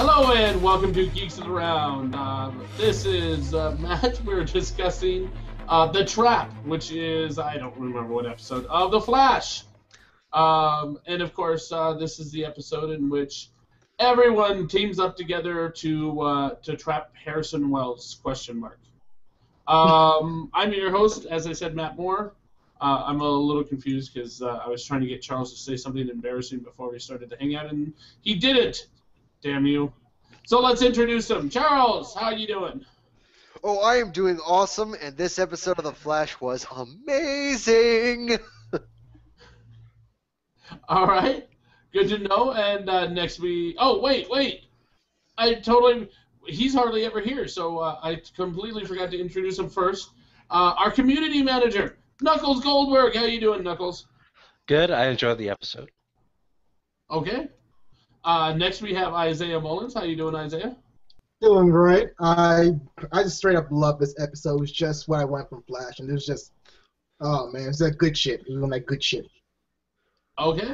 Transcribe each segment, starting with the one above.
Hello and welcome to Geeks Around. This is Matt. We're discussing The Trap, which is, I don't remember what episode, of The Flash. And of course, this is the episode in which everyone teams up together to trap Harrison Wells, ? I'm your host, as I said, Matt Moore. I'm a little confused because I was trying to get Charles to say something embarrassing before we started to hang out, and he didn't. Damn you. So let's introduce him. Charles, how you doing? Oh, I am doing awesome, and this episode of The Flash was amazing! All right. Good to know. And next we... Oh, wait. He's hardly ever here, so I completely forgot to introduce him first. Our community manager, Knuckles Goldberg. How you doing, Knuckles? Good. I enjoyed the episode. Okay. Next we have Isaiah Mullins. How you doing, Isaiah? Doing great. I just straight up love this episode. It was just what I want from Flash, and it was just, oh man, it's that good shit. It was that good shit. Okay.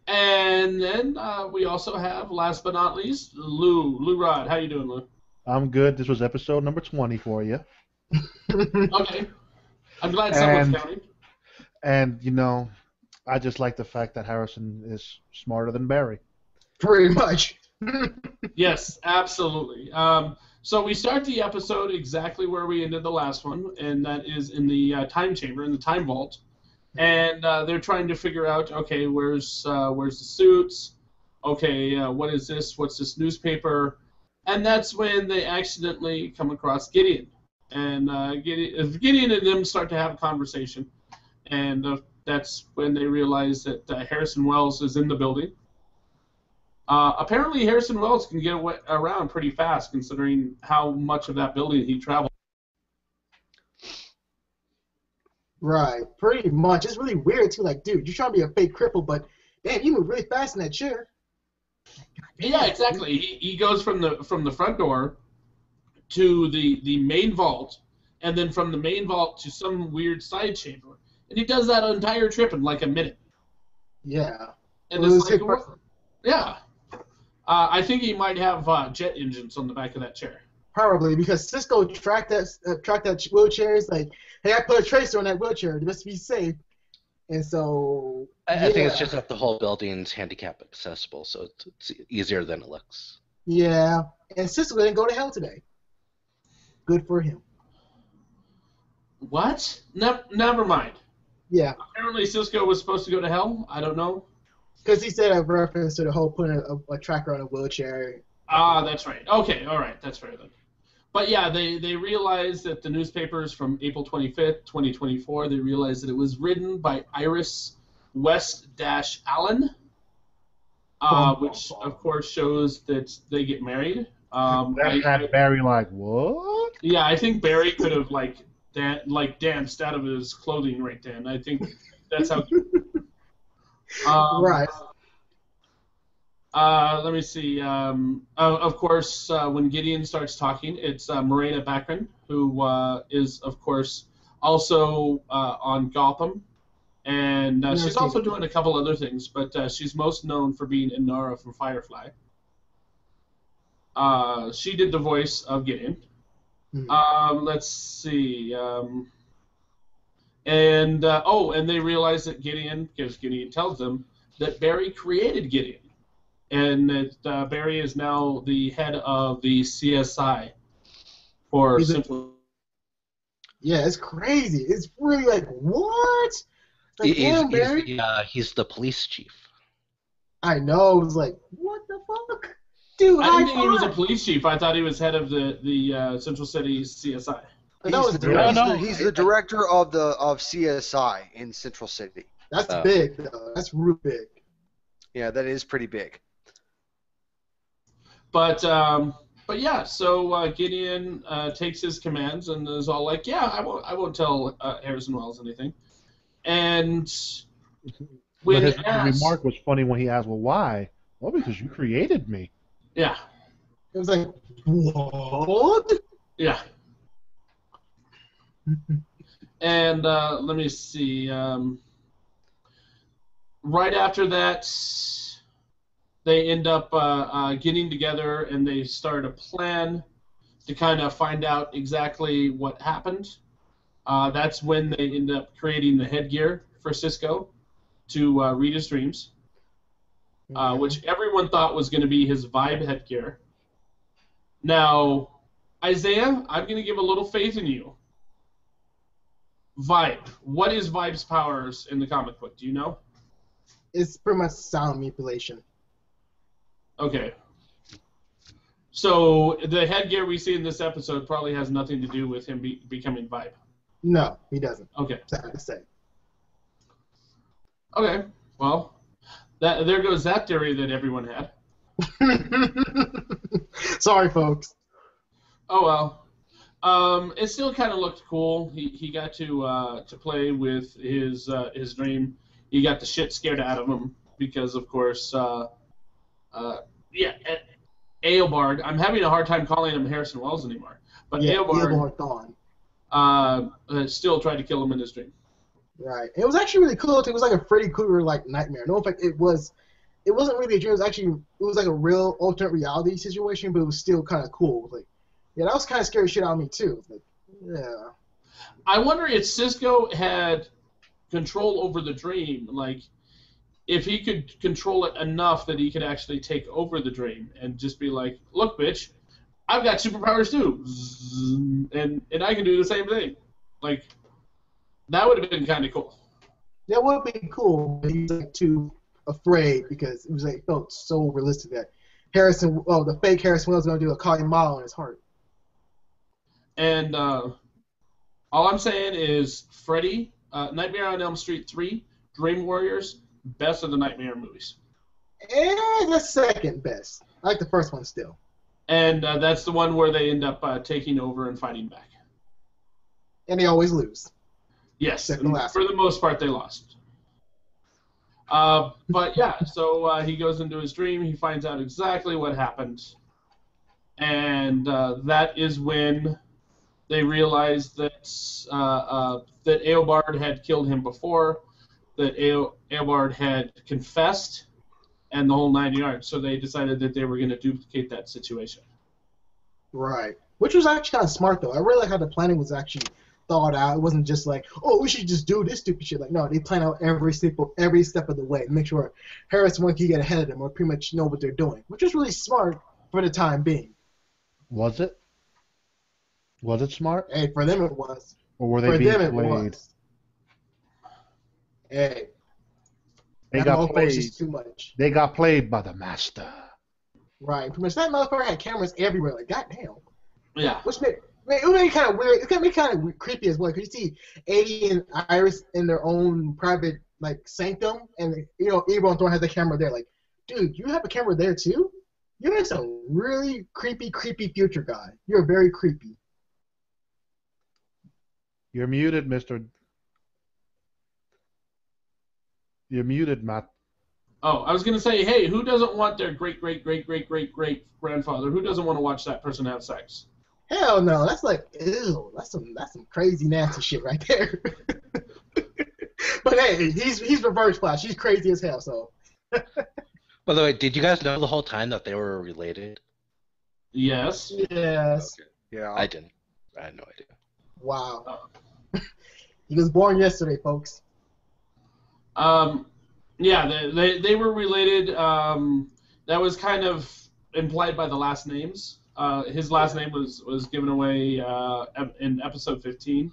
And then we also have, last but not least, Lou Rod. How you doing, Lou? I'm good. This was episode number 20 for you. Okay. I'm glad someone's counting. And, you know, I just like the fact that Harrison is smarter than Barry. Pretty much. Yes, absolutely. So we start the episode exactly where we ended the last one, and that is in the time chamber, in the time vault. And they're trying to figure out, okay, where's the suits? Okay, what is this? What's this newspaper? And that's when they accidentally come across Gideon. And Gideon and them start to have a conversation. And that's when they realize that Harrison Wells is in the building. Apparently, Harrison Wells can get around pretty fast, considering how much of that building he traveled. Right, pretty much. It's really weird, too. Like, dude, you're trying to be a fake cripple, but damn, you move really fast in that chair. Yeah, exactly. He goes from the front door to the main vault, and then from the main vault to some weird side chamber. And he does that entire trip in like a minute. Yeah. And it's like, yeah. I think he might have jet engines on the back of that chair. Probably, because Cisco tracked that wheelchair. It's like, hey, I put a tracer on that wheelchair. It must be safe. And so, I think it's just that the whole building's handicap accessible, so it's easier than it looks. Yeah, and Cisco didn't go to hell today. Good for him. What? Never mind. Yeah. Apparently Cisco was supposed to go to hell? I don't know. Because he said a reference to the whole putting a tracker on a wheelchair. Ah, that's right. Okay, all right, that's fair then. But yeah, they realized that the newspaper is from April 25th, 2024. They realized that it was written by Iris West-Allen, which of course shows that they get married. That had Barry like, what? Yeah, I think Barry could have danced out of his clothing right then. I think that's how. Right. Let me see. Of course, when Gideon starts talking, it's Morena Baccarin, who is, of course, also on Gotham. And she's also doing a couple other things, but she's most known for being Inara from Firefly. She did the voice of Gideon. Let's see. And they realize that Gideon, because Gideon tells them that Barry created Gideon. And that Barry is now the head of the CSI for Central. Yeah, it's crazy. It's really like, what? Like, Barry? He's the police chief. I know. It was like, what the fuck? Dude, I didn't think he was a police chief. I thought he was head of the Central City CSI. He's the director of CSI in Central City. That's big, though. That's real big. Yeah, that is pretty big. But yeah, so Gideon takes his commands and is all like, yeah, I won't tell Harrison Wells anything. And when his remark was funny when he asked, well, why? Well, because you created me. Yeah. It was like, what? Yeah. And let me see. Right after that, they end up getting together and they start a plan to kind of find out exactly what happened. That's when they end up creating the headgear for Cisco to read his dreams, which everyone thought was going to be his Vibe headgear. Now, Isaiah, I'm going to give a little faith in you. Vibe. What is Vibe's powers in the comic book? Do you know? It's pretty much sound manipulation. Okay. So the headgear we see in this episode probably has nothing to do with him becoming Vibe. No, he doesn't. Okay. Sad to say. Okay. Well, there goes that theory that everyone had. Sorry, folks. Oh well. It still kind of looked cool. He got to play with his dream. He got the shit scared out of him because, of course, Eobard. I'm having a hard time calling him Harrison Wells anymore. But Eobard still tried to kill him in his dream. Right. It was actually really cool. It was like a Freddy Krueger like nightmare. No, in fact, it wasn't really a dream. It was like a real alternate reality situation, but it was still kind of cool. Like, yeah, that was kind of scary shit out of me too. Like, yeah. I wonder if Cisco had control over the dream, like if he could control it enough that he could actually take over the dream and just be like, "Look, bitch, I've got superpowers too, and I can do the same thing." Like, that would have been kind of cool. That would be cool, but he was like too afraid because it was like it felt so realistic that the fake Harrison Wells was gonna do a Kali Mile in his heart. And all I'm saying is Freddy, Nightmare on Elm Street 3, Dream Warriors, best of the Nightmare movies. And the second best. I like the first one still. And that's the one where they end up taking over and fighting back. And they always lose. Yes, for the most part they lost. But yeah, so he goes into his dream, he finds out exactly what happened. And that is when they realized that that Eobard had killed him before, that Eobard had confessed, and the whole 9 yards. So they decided that they were going to duplicate that situation. Right. Which was actually kind of smart, though. I really like how the planning was actually thought out. It wasn't just like, oh, we should just do this stupid shit. Like, no, they plan out every step of the way to make sure Harrison can get ahead of them or pretty much know what they're doing, which was really smart for the time being. Was it? Was it smart? Hey, for them it was. Or were they being played? Hey. They got played. Too much. They got played by the master. Right. Pretty much that motherfucker had cameras everywhere. Like, goddamn. Yeah. Which made it kind of weird. It can be kind of creepy as well. Cause you see Eddie and Iris in their own private like sanctum, and Ebro and Thorne has the camera there. Like, dude, you have a camera there too? You're just a really creepy future guy. You're very creepy. You're muted, Mister. You're muted, Matt. Oh, I was going to say, hey, who doesn't want their great grandfather? Who doesn't want to watch that person have sex? Hell no, that's like, ew, that's some crazy nasty shit right there. But hey, he's Reverse Flash. He's crazy as hell. So. By the way, did you guys know the whole time that they were related? Yes. Yes. Okay. Yeah. I didn't. I had no idea. Wow. He was born yesterday, folks. Yeah, they were related. That was kind of implied by the last names. His last name was given away in episode 15.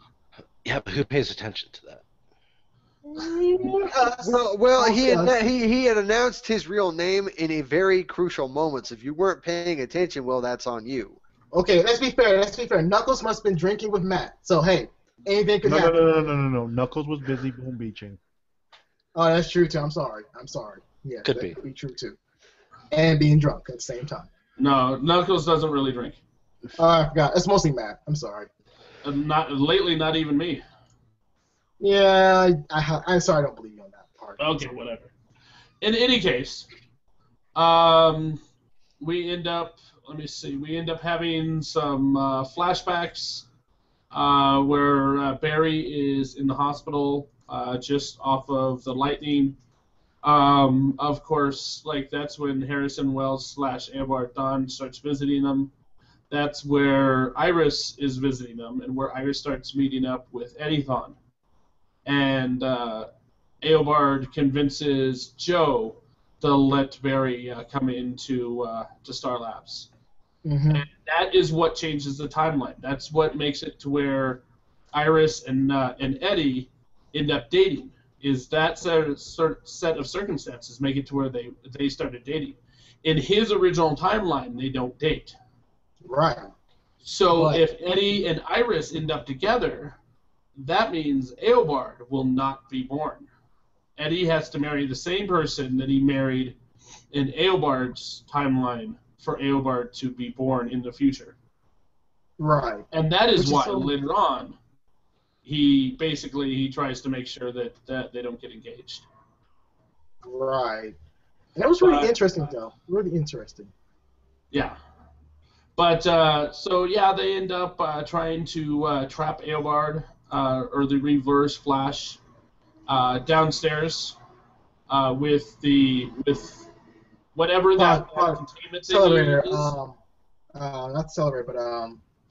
Yeah, but who pays attention to that? Well, he had announced his real name in a very crucial moment. So if you weren't paying attention, well, that's on you. Okay, let's be fair. Knuckles must have been drinking with Matt. So hey, anything could happen. No. Knuckles was busy boom beaching. Oh, that's true too. I'm sorry. Yeah, could be true too. And being drunk at the same time. No, Knuckles doesn't really drink. Oh, I forgot. It's mostly Matt. I'm sorry. Not even me. Yeah, I'm sorry. I don't believe you on that part. Okay, whatever. In any case, we end up. Let me see. We end up having some flashbacks where Barry is in the hospital just off of the lightning. Of course, like that's when Harrison Wells / Eobard Thawne starts visiting them. That's where Iris is visiting them, and where Iris starts meeting up with Eddie Thawne. And Eobard convinces Joe to let Barry come into to Star Labs. Mm-hmm. And that is what changes the timeline. That's what makes it to where Iris and Eddie end up dating. Is that set of circumstances make it to where they started dating. In his original timeline, they don't date. Right. So if Eddie and Iris end up together, that means Eobard will not be born. Eddie has to marry the same person that he married in Eobard's timeline for Eobard to be born in the future. Right. And that is why later on he tries to make sure that they don't get engaged. Right. And that was really interesting, though. Really interesting. Yeah. But, they end up trying to trap Eobard, or the reverse Flash, downstairs with whatever that containment thing accelerator, is. not accelerator, but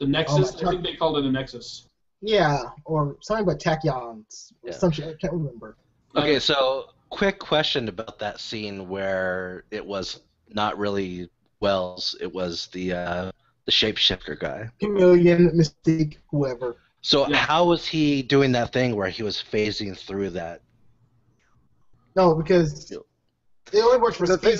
the Nexus. I think they called it a Nexus. Yeah, or something about tachyons. Yeah. Some shit, I can't remember. Okay, so quick question about that scene where it was not really Wells, it was the shapeshifter guy. Chameleon, Mystique, whoever. So how was he doing that thing where he was phasing through that? No, because it only works for the thing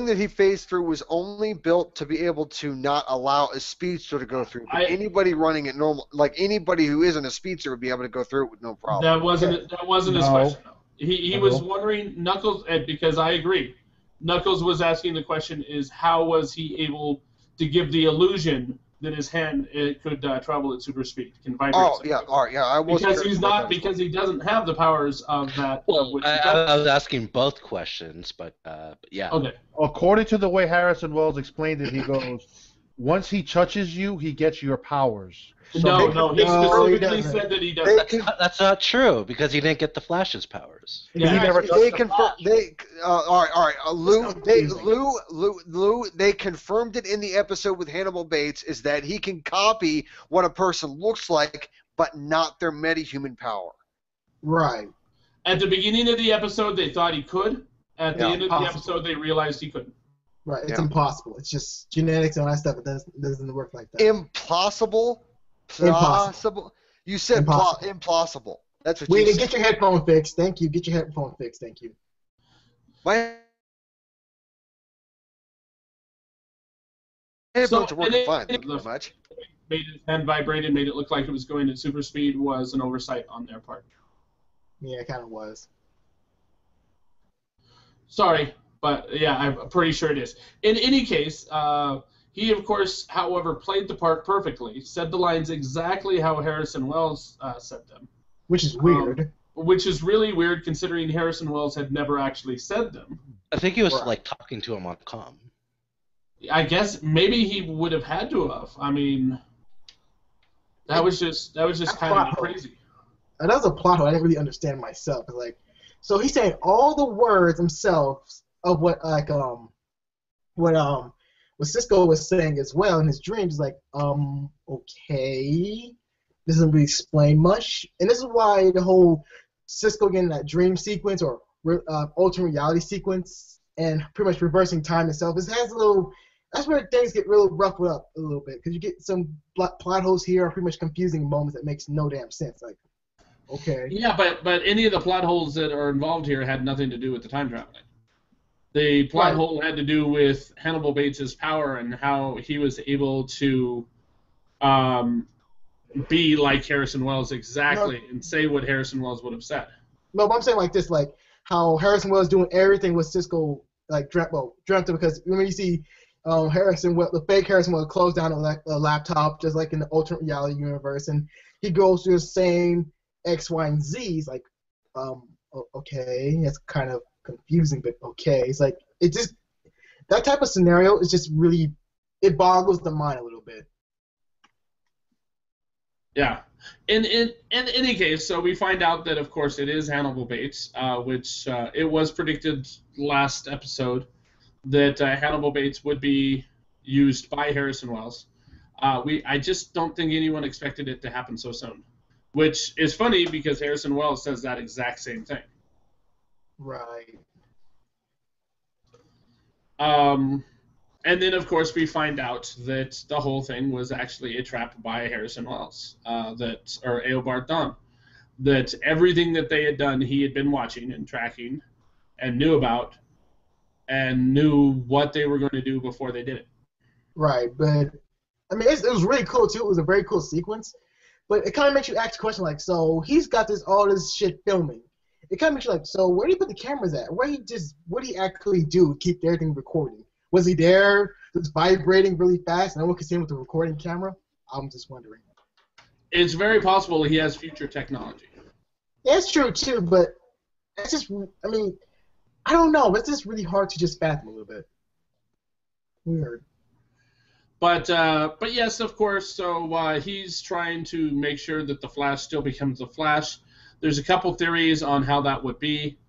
that he phased through was only built to be able to not allow a speedster to go through. But anybody running it normal, like anybody who isn't a speedster, would be able to go through it with no problem. That wasn't his question. He was wondering, Knuckles, because I agree. Knuckles was asking the question is how was he able to give the illusion that his hand could travel at super speed, can vibrate. Oh yeah, all right, yeah. I was because he doesn't have the powers of that. Well, I was asking both questions, but yeah. Okay. According to the way Harrison Wells explained it, he goes, once he touches you, he gets your powers. So he specifically said that he doesn't. That's not true because he didn't get the Flash's powers. Yeah, they confirmed. All right. Lou. They confirmed it in the episode with Hannibal Bates. Is that he can copy what a person looks like, but not their metahuman power. Right. At the beginning of the episode, they thought he could. At the end of the episode, they realized he couldn't. Right. It's impossible. It's just genetics and all that stuff. It doesn't work like that. Impossible. You said impossible. That's what you said. Get your headphone fixed. Thank you. Get your headphone fixed. Thank you. My headphones are working fine. Thank you very much. Made his hand vibrate and made it look like it was going at super speed was an oversight on their part. Yeah, it kind of was. Sorry, but yeah, I'm pretty sure it is. In any case, he, of course, however, played the part perfectly, said the lines exactly how Harrison Wells said them. Which is weird. Which is really weird considering Harrison Wells had never actually said them. I think he was like talking to him on comm. I guess maybe he would have had to have. I mean, that was just kind of crazy. And that was a plot hole I didn't really understand myself. Like, so he's saying all the words himself of what Cisco was saying as well in his dreams, like, okay, this doesn't really explain much, and this is why the whole Cisco getting that dream sequence or alternate reality sequence and pretty much reversing time itself, that's where things get real roughed up a little bit, because you get some plot holes here are pretty much confusing moments that makes no damn sense, like, okay. Yeah, but any of the plot holes that are involved here had nothing to do with the time traveling. The plot hole had to do with Hannibal Bates' power and how he was able to be like Harrison Wells exactly and say what Harrison Wells would have said. No, but I'm saying like this, like how Harrison Wells doing everything with Cisco like dreamt of, because when you see the fake Harrison Wells close down a laptop just like in the alternate reality universe, and he goes through the same X, Y, and Z's, like okay, it's kind of confusing, but okay. It's like, it just, that type of scenario is just really, it boggles the mind a little bit. Yeah. In any case, so we find out that, of course, it is Hannibal Bates, which it was predicted last episode that Hannibal Bates would be used by Harrison Wells. I just don't think anyone expected it to happen so soon, which is funny because Harrison Wells says that exact same thing. Right. And then, of course, we find out that the whole thing was actually a trap by Harrison Wells, or Eobard Thawne, that everything that they had done, he had been watching and tracking and knew about and knew what they were going to do before they did it. Right, but, I mean, it was really cool, too. It was a very cool sequence. But it kind of makes you ask a question like, so he's got all this shit filming. It kind of makes you like, so where do you put the cameras at? What did he actually do to keep everything recording? Was he there, just vibrating really fast, and no one could see him with the recording camera? I'm just wondering. It's very possible he has future technology. That's true, too, but it's just, I mean, I don't know. It's just really hard to just fathom a little bit. Weird. But yes, of course, so he's trying to make sure that the Flash still becomes the Flash. There's a couple theories on how that would be.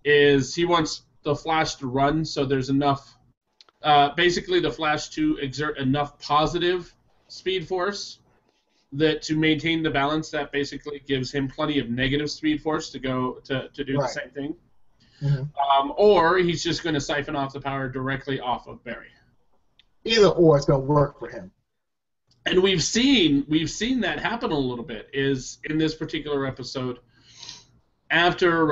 Is he wants the Flash to run so there's enough... basically, the Flash to exert enough positive speed force that to maintain the balance, that basically gives him plenty of negative speed force to go to do the same thing. Mm-hmm. Or he's just going to siphon off the power directly off of Barry. Either or, it's going to work for him. And we've seen that happen a little bit. Is in this particular episode. After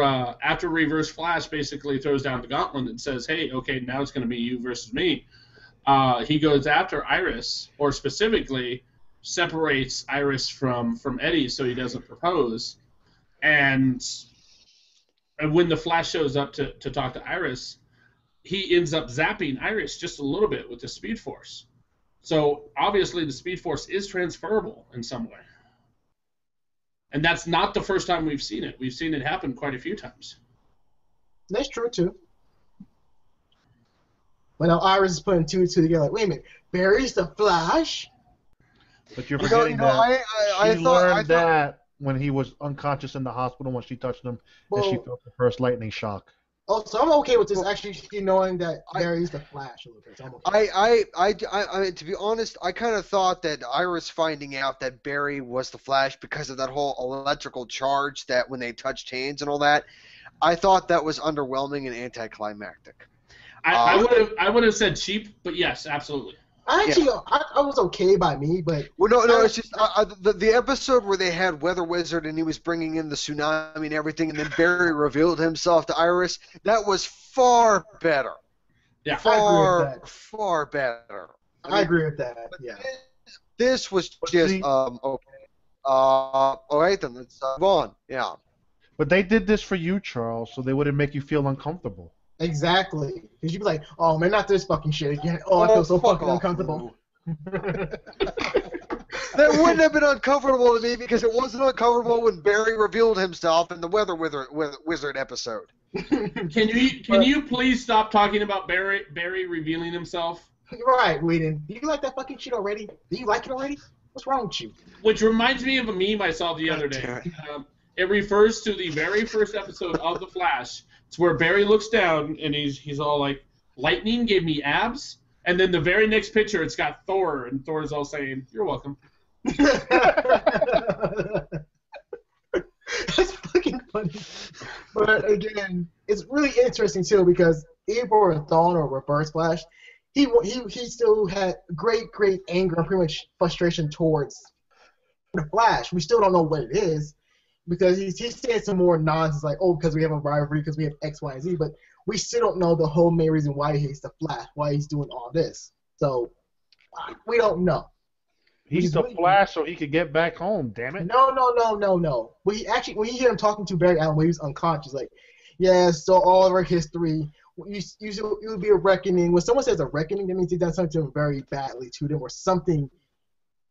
Reverse Flash basically throws down the gauntlet and says, hey, okay, now it's going to be you versus me, he goes after Iris, or specifically separates Iris from Eddie so he doesn't propose. And when the Flash shows up to talk to Iris, he ends up zapping Iris just a little bit with the Speed Force. So obviously the Speed Force is transferable in some way. And that's not the first time we've seen it. We've seen it happen quite a few times. That's true, too. But now Iris is putting two and two together. Like, wait a minute, Barry's the Flash? But you're forgetting that she learned that when he was unconscious in the hospital when she touched him, and she felt the first lightning shock. Oh, so I'm okay with this actually knowing that Barry's the Flash a little bit. So I'm okay. I to be honest, I kind of thought that Iris finding out that Barry was the Flash because of that whole electrical charge that when they touched hands and all that, I thought that was underwhelming and anticlimactic. I would have said cheap, but yes, absolutely. I was okay by me, but... Well, no, it's just the episode where they had Weather Wizard and he was bringing in the tsunami and everything, and then Barry revealed himself to Iris, that was far better. Yeah, far better. I agree with that, yeah. This was just, okay. All right, then, let's move on, yeah. But they did this for you, Charles, so they wouldn't make you feel uncomfortable. Exactly. Because you'd be like, oh, man, not this fucking shit again. Oh, I feel so fucking uncomfortable. That wouldn't have been uncomfortable to me because it wasn't uncomfortable when Barry revealed himself in the Weather Wizard episode. Can you please stop talking about Barry revealing himself? Right, Whedon. Do you like that fucking shit already? Do you like it already? What's wrong with you? Which reminds me of a meme I saw the other day. It refers to the very first episode of The Flash. It's where Barry looks down and he's all like, lightning gave me abs? And then the very next picture, it's got Thor, and Thor's all saying, you're welcome. That's fucking funny. But again, it's really interesting too because Eobard Thawne or Reverse Flash, he still had great anger and pretty much frustration towards the Flash. We still don't know what it is because he's saying some more nonsense like, oh, because we have a rivalry, because we have X, Y, and Z, but we still don't know the whole main reason why he hates the Flash, why he's doing all this. So we don't know. He's the Flash so he could get back home, damn it. No. When you hear him talking to Barry Allen when he was unconscious, like, yeah, so all of our history, it would be a reckoning. When someone says a reckoning, that means they've done something to them very badly to them or something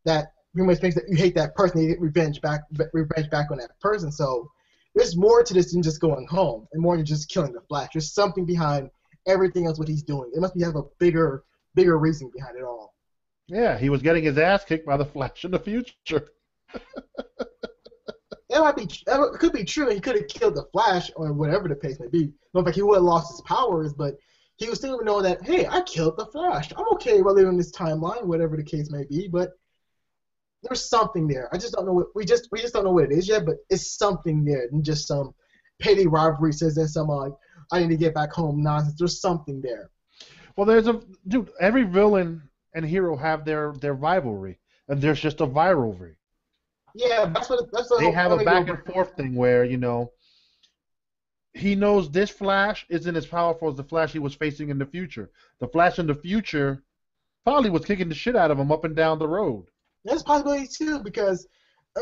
that pretty much makes that you hate that person, you get revenge back on that person. So there's more to this than just going home and more than just killing the Flash. There's something behind everything else what he's doing. It must have a bigger reason behind it all. Yeah, he was getting his ass kicked by the Flash in the future. it could be true, and he could have killed the Flash or whatever the case may be. No, like he would have lost his powers, but he would still know that, hey, I killed the Flash. I'm okay with living this timeline, whatever the case may be. But there's something there. I just don't know what we just don't know what it is yet. But it's something there, and just some petty rivalry says there's some I need to get back home nonsense. There's something there. Well, every villain and hero have their rivalry, and there's just a rivalry. Yeah, that's they have a back and forth thing where he knows this Flash isn't as powerful as the Flash he was facing in the future. The Flash in the future probably was kicking the shit out of him up and down the road. That's a possibility too, because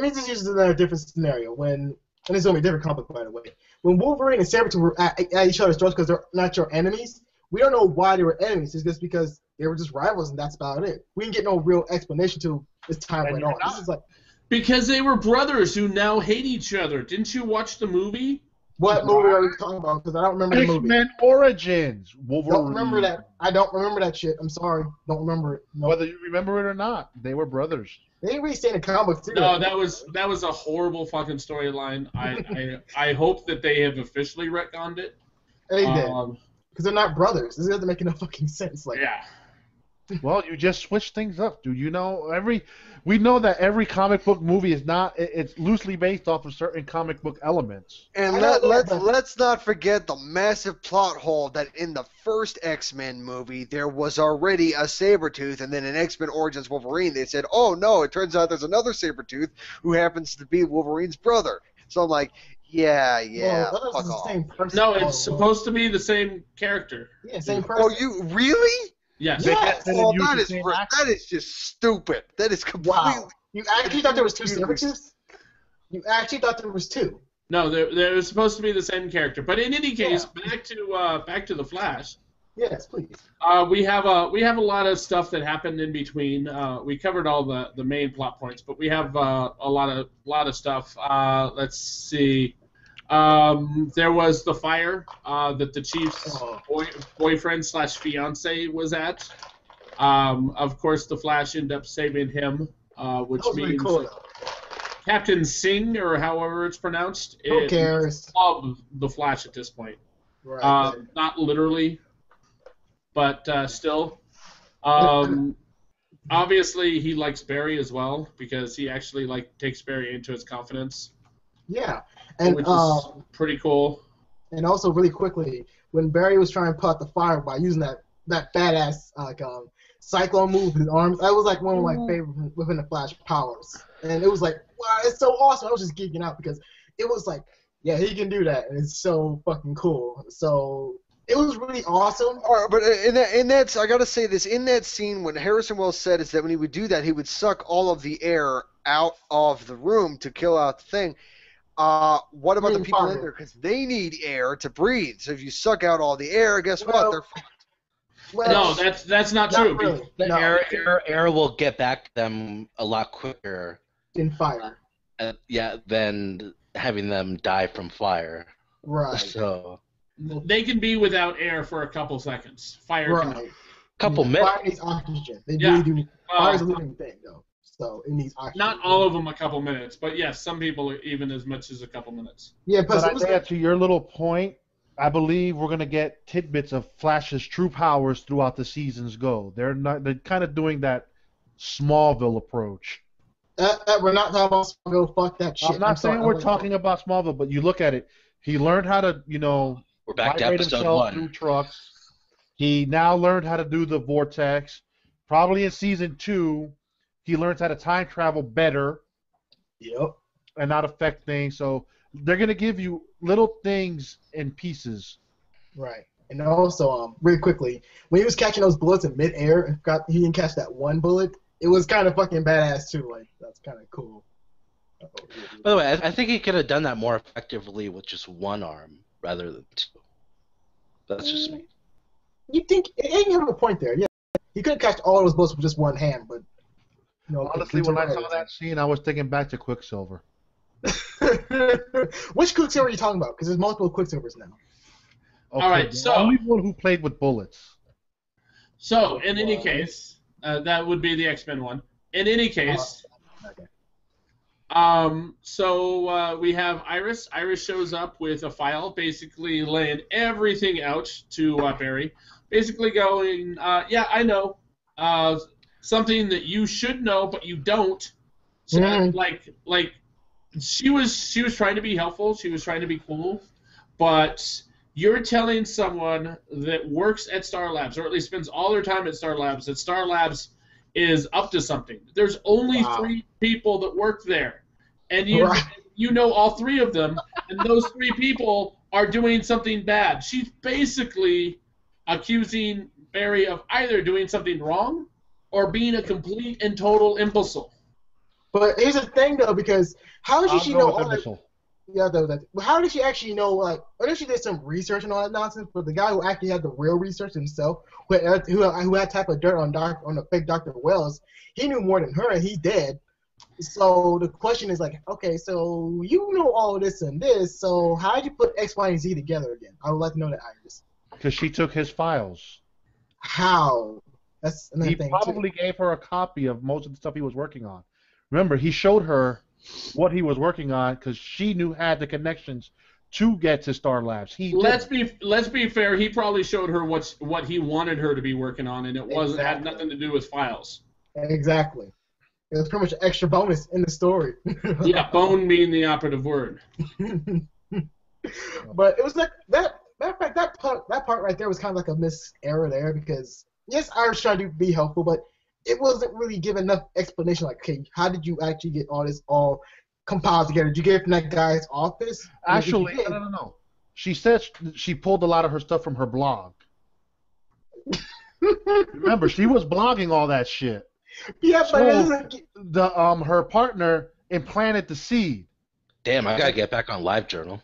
this is another different scenario and it's gonna be a different comic, by the way. When Wolverine and Sabretooth were at each other's throats because they're not your enemies, we don't know why they were enemies. It's just because they were just rivals, and that's about it. We didn't get no real explanation till this time went on. This is like because they were brothers who now hate each other. Didn't you watch the movie? What movie are you talking about? Because I don't remember the movie. X-Men Origins. Wolverine. Don't remember that. I don't remember that shit. I'm sorry. Don't remember it. No. Whether you remember it or not, they were brothers. They didn't really say in the comics too. No, that was a horrible fucking storyline. I hope that they have officially retconned it. They did. Because they're not brothers. This doesn't make no fucking sense. Yeah. Well, you just switch things up, dude. We know that every comic book movie it's loosely based off of certain comic book elements. And let's not forget the massive plot hole that in the first X-Men movie there was already a Sabretooth, and then in X-Men Origins Wolverine they said, oh no, it turns out there's another Sabretooth who happens to be Wolverine's brother. So I'm like, yeah, well, fuck off. Same person. No, it's supposed to be the same character. Yeah, same person. Oh, you really? Yes. Oh, that is just stupid. That is completely. Wow. You actually thought there was two Sabretooths? You actually thought there was two? No, they're supposed to be the same character. But in any case, back to the Flash. Yes, please. We have a lot of stuff that happened in between. We covered all the main plot points, but we have a lot of stuff. Let's see. There was the fire that the Chief's boyfriend/fiance was at. Of course, the Flash ended up saving him, which means really cool. Captain Singh, or however it's pronounced. Who cares? Love the Flash at this point. Right. Not literally, but still. Obviously, he likes Barry as well because he actually takes Barry into his confidence. Yeah, and which is pretty cool. And also, really quickly, when Barry was trying to put out the fire by using that badass cyclone move with his arms, that was one of my favorite within the Flash powers. And it was like, wow, it's so awesome. I was just geeking out because it was like, yeah, he can do that, and it's so fucking cool. So it was really awesome. All right, but I gotta say this, in that scene, when Harrison Wells said is that when he would do that, he would suck all of the air out of the room to kill out the thing. What about the people in there? Because they need air to breathe. So if you suck out all the air, guess what? They're fucked. Well, no, that's not true. Really. The air will get back to them a lot quicker. In fire. Than having them die from fire. Right. So they can be without air for a couple seconds. Fire can. Couple minutes. Fire needs oxygen. They really do. Fire's a living thing, though. So it needs oxygen. Not all of them a couple minutes, but yes, some people even as much as a couple minutes. Yeah, but to your little point, I believe we're gonna get tidbits of Flash's true powers throughout the seasons go. They're kind of doing that Smallville approach. We're not talking about Smallville. Fuck that shit. I'm not saying we're talking about Smallville, but you look at it. He learned how to, we're back to vibrate episode himself 1. through trucks. He now learned how to do the vortex. Probably in season 2. He learns how to time travel better. Yep. And not affect things. So they're going to give you little things in pieces. Right. And also, really quickly, when he was catching those bullets in midair and he didn't catch that one bullet, it was kind of fucking badass too. That's kind of cool. By the way, I think he could have done that more effectively with just one arm rather than two. That's just me. You think? You have a point there. Yeah. He could have catch all those bullets with just one hand, but... Honestly, when I saw that scene, I was thinking back to Quicksilver. Which Quicksilver are you talking about? Because there's multiple Quicksilvers now. Okay, all right, so only one who played with bullets. So, in any case, that would be the X-Men one. In any case, So we have Iris. Iris shows up with a file, basically laying everything out to Barry, basically going, yeah, I know, something that you should know but you don't. So, like she was trying to be helpful. She was trying to be cool, but you're telling someone that works at Star Labs, or at least spends all their time at Star Labs, that Star Labs is up to something. There's only 3 people that work there. And you know all 3 of them, and those 3 people are doing something bad. She's basically accusing Barry of either doing something wrong or being a complete and total imbecile. But here's the thing, though, because how did she know all that? Imbecile. Yeah, how did she actually know, like, I know she did some research and all that nonsense, but the guy who actually had the real research himself, who had type of dirt on the fake Dr. Wells, he knew more than her, and he did. So the question is like, okay, so you know all this and this, so how did you put X, Y, and Z together again? I would like to know that, Iris. Because she took his files. How? That's another thing. He probably gave her a copy of most of the stuff he was working on. Remember, he showed her what he was working on because she had the connections to get to Star Labs. Let's be fair. He probably showed her what he wanted her to be working on, and it had nothing to do with files. Exactly. It was pretty much an extra bonus in the story. Yeah, bone being the operative word. But it was like that. Matter of fact, that part right there was kind of like a missed error there because yes, I was trying to be helpful, but it wasn't really given enough explanation. Like, okay, how did you actually get all this all compiled together? Did you get it from that guy's office? Actually, no. She said she pulled a lot of her stuff from her blog. Remember, she was blogging all that shit. Yeah, but her partner implanted the seed. Damn, I gotta get back on LiveJournal.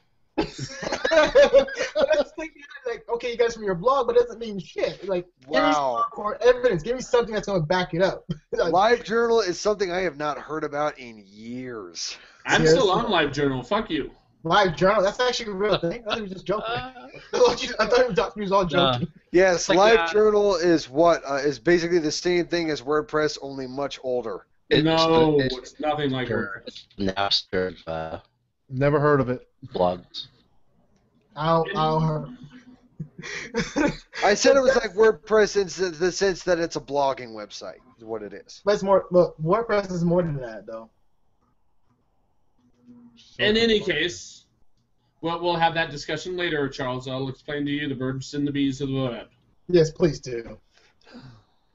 Like, okay, you got it from your blog, but it doesn't mean shit. Like, give me some core evidence. Give me something that's going to back it up. LiveJournal is something I have not heard about in years. I'm still on LiveJournal. Fuck you. LiveJournal? That's actually a real thing. I thought you were just joking. I thought you was all joking. Yes, LiveJournal is what is basically the same thing as WordPress, only much older. It's nothing like WordPress. It's Napster. Never heard of it. Blogs. I said it was like WordPress in the sense that it's a blogging website, is what it is. But it's more. Look, WordPress is more than that, though. In any case, we'll have that discussion later, Charles. I'll explain to you the birds and the bees of the web. Yes, please do.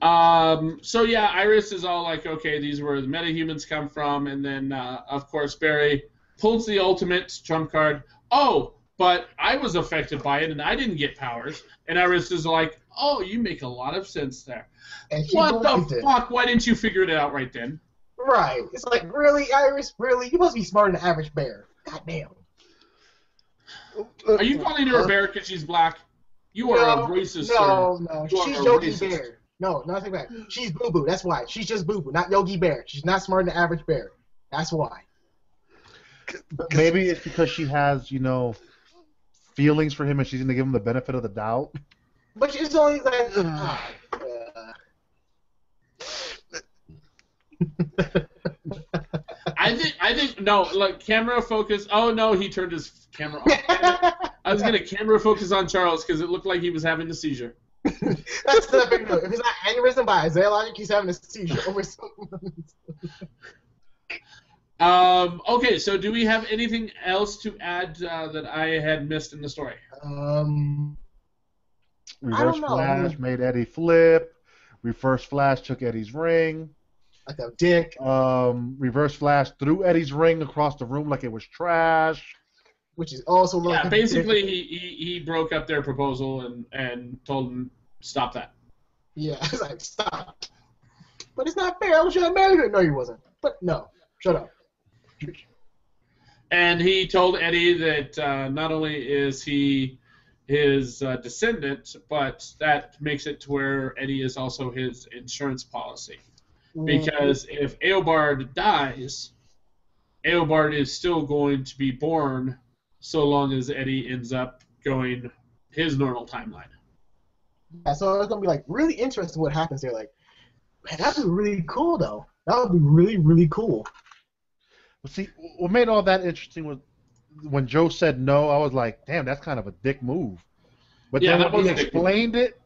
So yeah, Iris is all like, okay, these were the metahumans come from, and then of course Barry pulls the ultimate trump card. Oh, but I was affected by it, and I didn't get powers. And Iris is like, oh, you make a lot of sense there. What the fuck? Why didn't you figure it out right then? Right. It's like, really, Iris? Really? You must be smarter than the average bear. God damn. Are you calling her a bear because she's black? You are a racist, sir. No. She's Yogi Bear. No, nothing bad. She's Boo Boo. That's why. She's just Boo Boo, not Yogi Bear. She's not smarter than the average bear. That's why. Maybe it's because she has, feelings for him and she's going to give him the benefit of the doubt. But it's only like... I think no, like camera focus. Oh no, he turned his camera off. I was gonna camera focus on Charles because it looked like he was having a seizure. That's the thing. If it's not aneurysm by Isaiah logic, he's having a seizure over something. Okay, so do we have anything else to add that I had missed in the story? Reverse Flash made Eddie flip. Reverse Flash took Eddie's ring. Like a dick. Reverse Flash threw Eddie's ring across the room like it was trash. Which is also like basically he broke up their proposal and told them stop that. Yeah, it's like stop. But it's not fair. I was trying to marry her. No, you wasn't. But no, shut up. And he told Eddie that not only is he his descendant, but that makes it to where Eddie is also his insurance policy. Because if Eobard dies, Eobard is still going to be born so long as Eddie ends up going his normal timeline. Yeah, so it's going to be like really interesting what happens there. Like, man, that would be really cool, though. That would be really, really cool. See, what made all that interesting was when Joe said no. I was like, damn, that's kind of a dick move. But Yeah, then that when was he a dick move. explained it,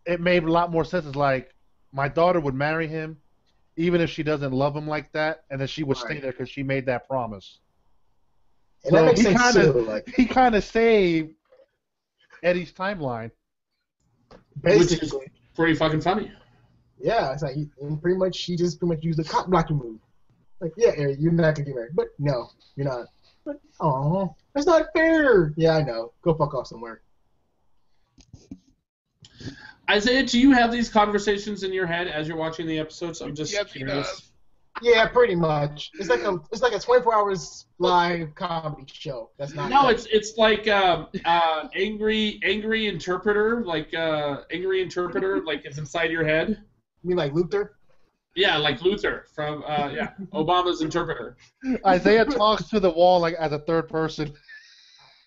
it made a lot more sense. It's like my daughter would marry him, even if she doesn't love him like that, and then she would stay Right. there because she made that promise. And that So makes he sense kind of too. Like he kind of saved Eddie's timeline. Which is basically, pretty fucking funny. yeah. It's like he just pretty much used the cop blocking move. Like, yeah, Eric, you're not gonna get married. But no, you're not. But oh, that's not fair. Yeah, I know. Go fuck off somewhere. Isaiah, do you have these conversations in your head as you're watching the episodes? I'm just Yep, he curious. does. Yeah, pretty much. It's like a 24 hours live comedy show. That's not. No, it's like angry interpreter, like angry interpreter, like it's inside your head. You mean like Luther? Yeah, like Luther from Obama's interpreter. Isaiah talks to the wall like as a third person.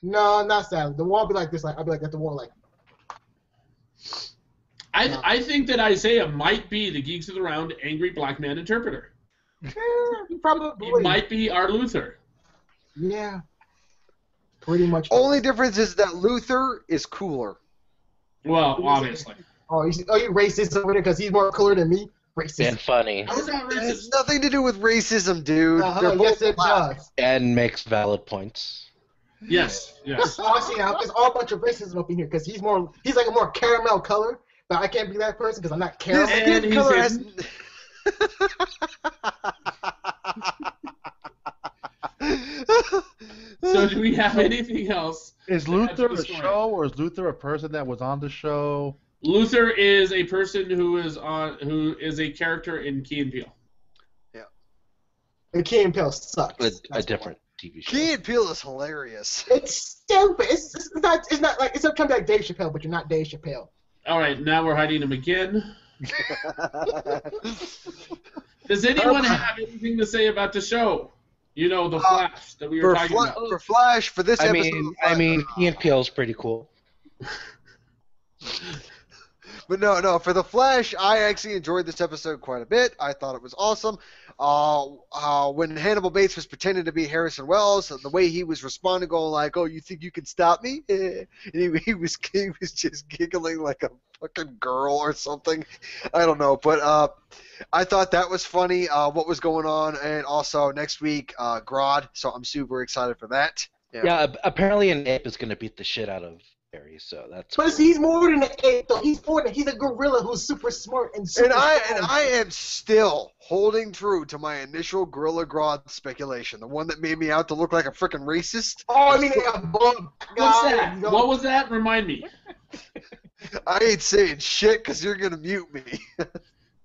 No, not Sally. The wall be like this. Like I'll be like at the wall like. I think that Isaiah might be the Geeks of the Round angry black man interpreter. Probably. He might be our Luther. Yeah. Pretty much. Only difference is that Luther is cooler. Well, obviously. Oh, you racist over there because he's more cooler than me? Racist. And funny. How is that It has racist? nothing to do with racism, dude. They're Yes, both it black. does. And makes valid points. Yes, yes. Oh, see, there's all a bunch of racism up in here because he's like a more caramel color, but I can't be that person because I'm not caramel. This And skin he's color in- has. So do we have anything else? Is to add to Luther the a story? show, or is Luther a person that was on the show? Luther is a person who is a character in Key and Peele. The Key and Peele sucks. A That's different TV show. Key and Peele is hilarious. why. It's stupid. It's not like it's kind of like Dave Chappelle, but you're not Dave Chappelle. All right, now we're hiding him again. Does anyone have anything to say about the show? You know, the Flash that we were talking about. For Flash, for this I episode. mean, Key and Peele's pretty cool. But no, for the Flash, I actually enjoyed this episode quite a bit. I thought it was awesome. When Hannibal Bates was pretending to be Harrison Wells, the way he was responding, going like, "Oh, you think you can stop me?" And he was just giggling like a fucking girl or something. I don't know, but I thought that was funny. What was going on, and also next week, Grodd. So I'm super excited for that. Yeah, apparently an ape is going to beat the shit out of Harry, so that's But he's more than an ape, though. He's a gorilla who's super smart and super. And strong. I am still holding true to my initial Gorilla Grodd speculation, the one that made me out to look like a freaking racist. Oh, I mean, a bum What's guy, that? you know. What was that? Remind me. I ain't saying shit because you're gonna mute me.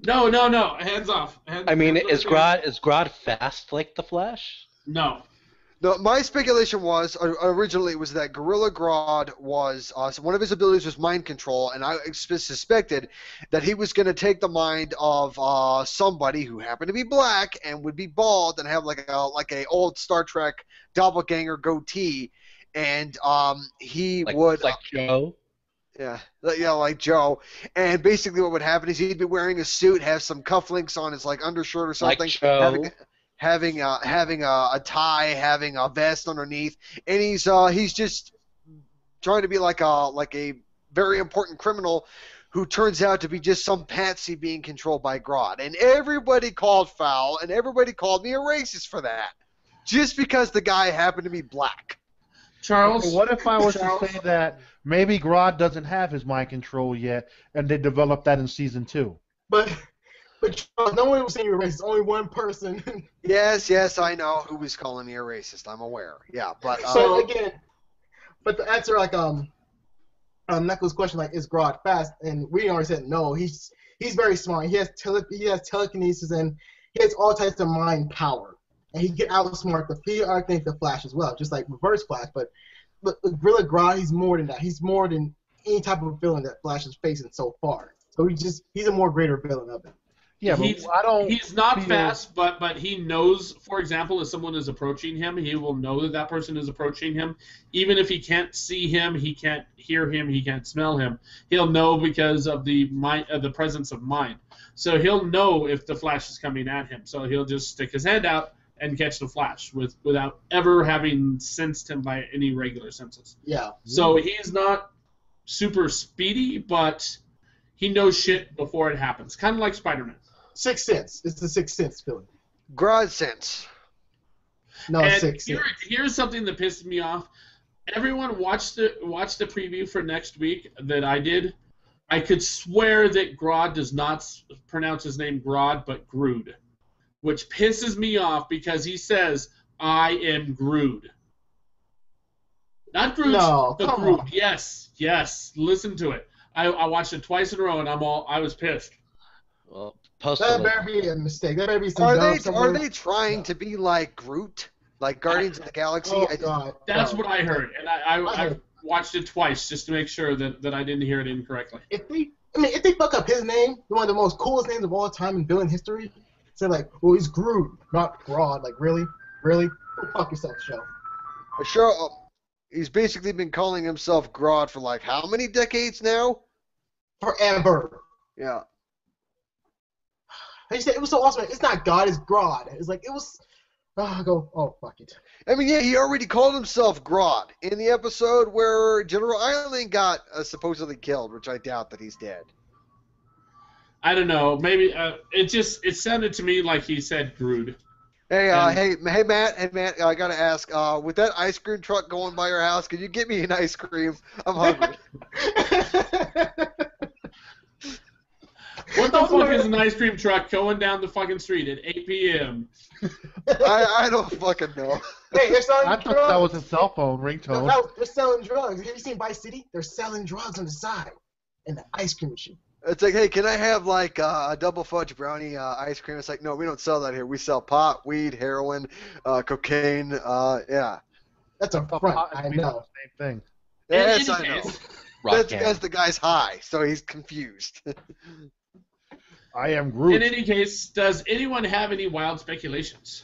No. Hands off. I mean, is Grodd fast like the Flash? No. No, my speculation was originally was that Gorilla Grodd was so one of his abilities was mind control, and I suspected that he was going to take the mind of somebody who happened to be black and would be bald and have like a old Star Trek doppelganger goatee, and he would like Joe. Yeah, like Joe. And basically, what would happen is he'd be wearing a suit, have some cufflinks on his like undershirt or something, Like Joe. having a tie, having a vest underneath, and he's just trying to be like a very important criminal who turns out to be just some patsy being controlled by Grodd. And everybody called foul, and everybody called me a racist for that, just because the guy happened to be black. Charles? Okay, what if I was Charles? to say that maybe Grodd doesn't have his mind control yet, and they developed that in season 2? But Charles, no one was saying you're racist. Only one person. Yes, I know who was calling me a racist. I'm aware. Yeah, but So again, but the answer like Knuckles' question like is Grodd fast, and we already said no. He's very smart. He has telekinesis and he has all types of mind power, and he can outsmart I think the Flash as well, just like Reverse Flash. But Gorilla Grodd, he's more than that. He's more than any type of villain that Flash is facing so far. So he's a more greater villain of it. Yeah, but I don't. He's not feel- fast, but he knows, for example, if someone is approaching him, he will know that person is approaching him. Even if he can't see him, he can't hear him, he can't smell him. He'll know because of the presence of mind. So he'll know if the Flash is coming at him. So he'll just stick his head out, and catch the Flash without ever having sensed him by any regular senses. Yeah. So he's not super speedy, but he knows shit before it happens. Kind of like Spider-Man. Sixth Sense. It's the Sixth Sense feeling. Grodd sense. No, And Sixth Sense. here's something that pissed me off. Everyone watched the preview for next week that I did. I could swear that Grodd does not pronounce his name Grodd, but Grood, which pisses me off because he says, "I am Grood." Not Groot, No, but come Grood. on. Yes. Listen to it. I watched it twice in a row, and I was pissed. Well, post That better be a mistake. That better be some Are dumb they somewhere. trying to be like Groot, like Guardians of the Galaxy? Oh, God. That's No. what I heard, and I watched it twice just to make sure that I didn't hear it incorrectly. If they fuck up his name, one of the most coolest names of all time in villain history, say like, well, he's Groot, not Grodd. Like, really? Go fuck yourself, show. Sure. He's basically been calling himself Grodd for like how many decades now? Forever. Yeah. I said it was so awesome. It's not God, it's Grodd. It's like it was. Oh fuck it. I mean, yeah, he already called himself Grodd in the episode where General Island got supposedly killed, which I doubt that he's dead. I don't know. Maybe it sounded to me like he said Grood. Hey, hey, Matt, I gotta ask, with that ice cream truck going by your house, can you get me an ice cream? I'm hungry. What the fuck is an ice cream truck going down the fucking street at 8 p.m.? I don't fucking know. Hey, they're selling I drugs. thought that was a cell phone ringtone. No, they're selling drugs. Have you seen Vice City? They're selling drugs on the side in the ice cream machine. It's like, hey, can I have like a double fudge brownie ice cream? It's like, no, we don't sell that here. We sell pot, weed, heroin, cocaine. Yeah. That's a front. I know. Same thing. Yes, In I any know. case, Rock That's Band. because the guy's high, so he's confused. I am Groot. in any case, does anyone have any wild speculations?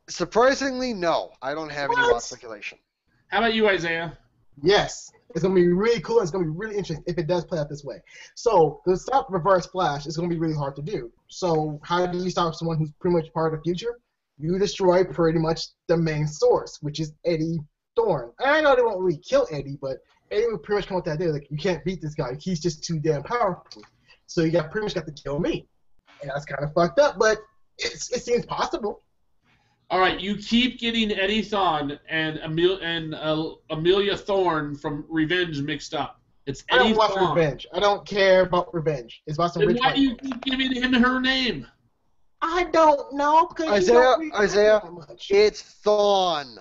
Surprisingly, no. I don't have any What? wild speculation. How about you, Isaiah? Yes. It's going to be really cool. It's going to be really interesting if it does play out this way. So, to stop Reverse Flash is going to be really hard to do. So, how do you stop someone who's pretty much part of the future? You destroy pretty much the main source, which is Eddie Thorne. And I know they won't really kill Eddie, but Eddie would pretty much come with that idea, like, you can't beat this guy. He's just too damn powerful. So, you pretty much got to kill me. And that's kind of fucked up, but it seems possible. All right, you keep getting Eddie Thawne and Amelia Thorne from Revenge mixed up. It's I Eddie don't watch Thawne. Revenge. I don't care about Revenge. It's about some Then rich why white do you guy. keep giving him her name? I don't know because you don't read Isaiah, that much. it's Thawne.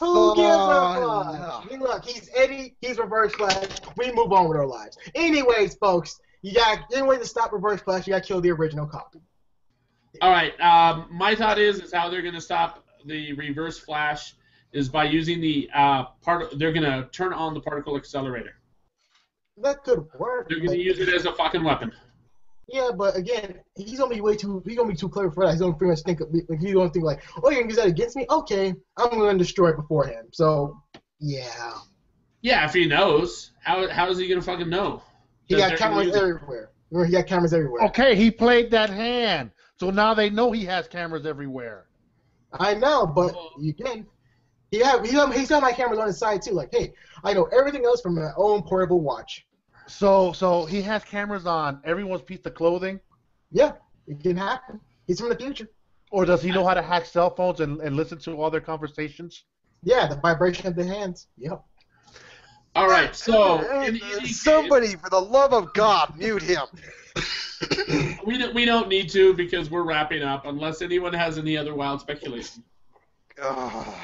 Who gives a Thawne. fuck? I mean, look, he's Eddie. He's Reverse Flash. We move on with our lives. Anyways, folks, any way to stop Reverse Flash, you got to kill the original copy. All right, my thought is how they're going to stop the Reverse Flash is by using the they're going to turn on the particle accelerator. That could work. They're going to but- use it as a fucking weapon. Yeah, but again, he's gonna be too clever for that. He's gonna pretty much think he's gonna think like, oh, you're gonna use that against me? Okay, I'm gonna destroy it beforehand. So, yeah. Yeah, if he knows, how is he going to fucking know? He that got they're gonna cameras use it? everywhere. Remember, he got cameras everywhere. Okay, he played that hand, so now they know he has cameras everywhere. I know, but again, he's got my cameras on his side too. Like, hey, I know everything else from my own portable watch. So he has cameras on everyone's piece of clothing, Yeah, it can happen. He's from the future. or does he know how to hack cell phones and listen to all their conversations? Yeah, the vibration of the hands. Yep. All right, so Somebody, for the love of God, mute him. we don't need to because we're wrapping up unless anyone has any other wild speculation. Ugh.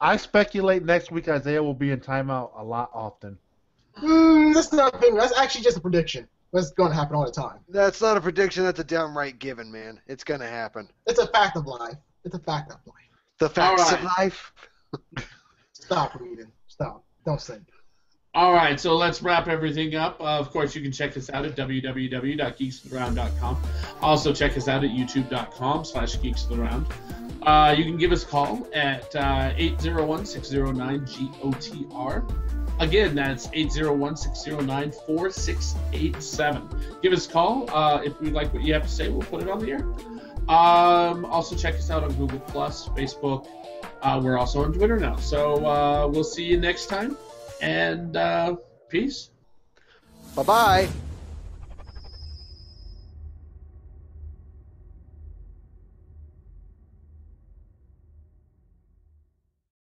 I speculate next week Isaiah will be in timeout a lot often. That's not a thing. That's actually just a prediction. That's going to happen all the time. That's not a prediction. That's a downright given, man. It's gonna happen. It's a fact of life. It's a fact of life. The facts of right. life. Stop reading. Stop. Don't sing. All right, so let's wrap everything up. Of course, you can check us out at www.geeksoftheround.com. Also, check us out at youtube.com/geeksoftheround. You can give us a call at 801-609-GOTR. Again, that's 801-609-4687. Give us a call. If we like what you have to say, we'll put it on the air. Also, check us out on Google+, Facebook. We're also on Twitter now. So we'll see you next time. And peace. Bye-bye.